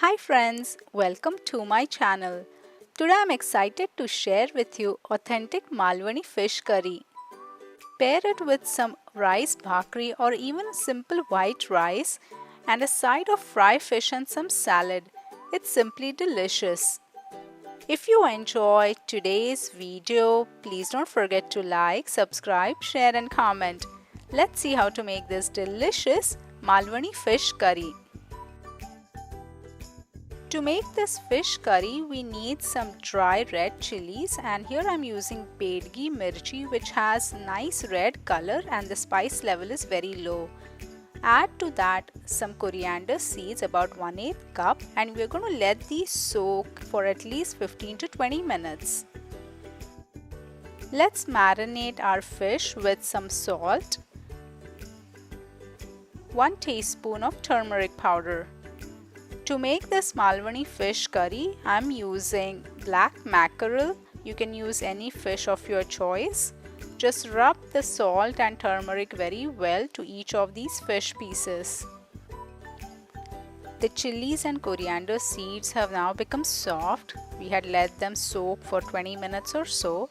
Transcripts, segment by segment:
Hi friends, welcome to my channel. Today I'm excited to share with you authentic Malvani fish curry. Pair it with some rice bhakri or even simple white rice and a side of fried fish and some salad. It's simply delicious. If you enjoyed today's video, please don't forget to like, subscribe, share and comment. Let's see how to make this delicious Malvani fish curry. To make this fish curry, we need some dry red chilies, and here I'm using Bedgi Mirchi, which has nice red color and the spice level is very low. Add to that some coriander seeds, about 1/8 cup, and we're going to let these soak for at least 15 to 20 minutes. Let's marinate our fish with some salt, 1 teaspoon of turmeric powder. To make this Malvani fish curry, I'm using black mackerel. You can use any fish of your choice. Just rub the salt and turmeric very well to each of these fish pieces. The chilies and coriander seeds have now become soft. We had let them soak for 20 minutes or so.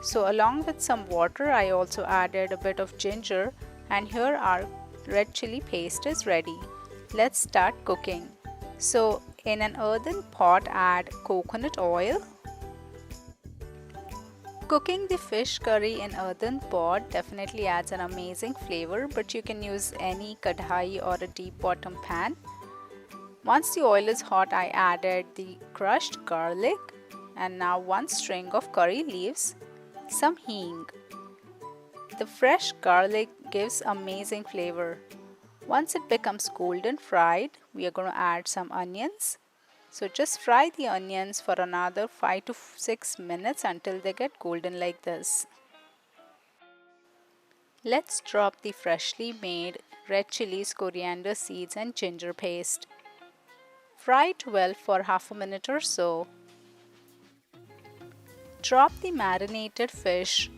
So along with some water, I also added a bit of ginger, and here our red chili paste is ready. Let's start cooking. So in an earthen pot, add coconut oil. Cooking the fish curry in earthen pot definitely adds an amazing flavor, but you can use any kadhai or a deep bottom pan. Once the oil is hot, I added the crushed garlic and now 1 string of curry leaves, some hing. The fresh garlic gives amazing flavor. Once it becomes golden fried, we are going to add some onions. So just fry the onions for another 5 to 6 minutes until they get golden like this. Let's drop the freshly made red chilies, coriander seeds and ginger paste. Fry it well for half a minute or so. Drop the marinated fish.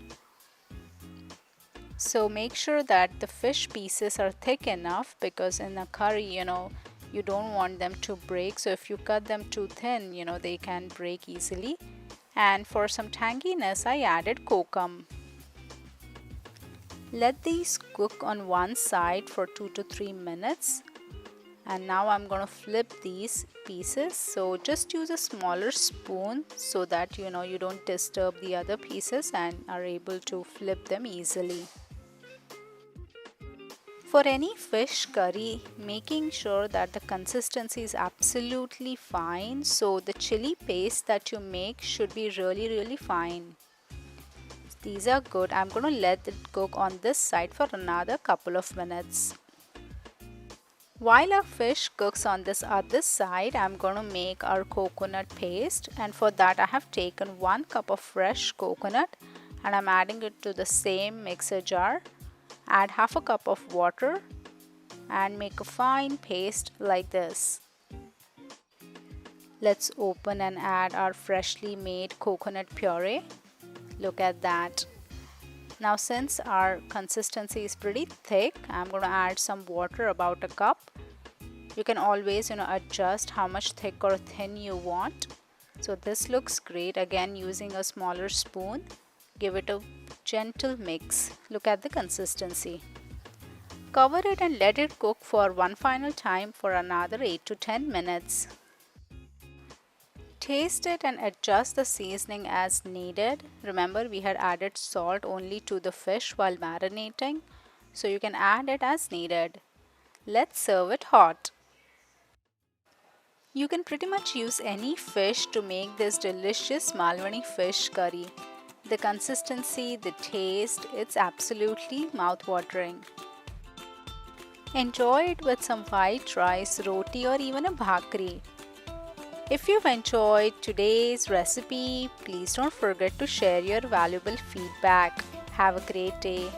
So make sure that the fish pieces are thick enough, because in a curry, you don't want them to break. So if you cut them too thin, they can break easily. And for some tanginess, I added kokum. Let these cook on one side for 2 to 3 minutes. And now I'm going to flip these pieces. So just use a smaller spoon so that you don't disturb the other pieces and are able to flip them easily. For any fish curry, making sure that the consistency is absolutely fine. So the chili paste that you make should be really fine. These are good. I'm going to let it cook on this side for another couple of minutes. While our fish cooks on this other side, I'm going to make our coconut paste, and for that I have taken 1 cup of fresh coconut and I'm adding it to the same mixer jar. Add half a cup of water and make a fine paste like this. Let's open and add our freshly made coconut puree. Look at that. Now since our consistency is pretty thick, I'm going to add some water, about a cup. You can always adjust how much thick or thin you want. So this looks great. Again, using a smaller spoon, give it a gentle mix. Look at the consistency. Cover it and let it cook for one final time for another 8 to 10 minutes. Taste it and adjust the seasoning as needed. Remember, we had added salt only to the fish while marinating, so you can add it as needed. Let's serve it hot. You can pretty much use any fish to make this delicious Malvani fish curry. The consistency, the taste, it's absolutely mouth-watering. Enjoy it with some white rice, roti or even a bhakri. If you've enjoyed today's recipe, please don't forget to share your valuable feedback. Have a great day.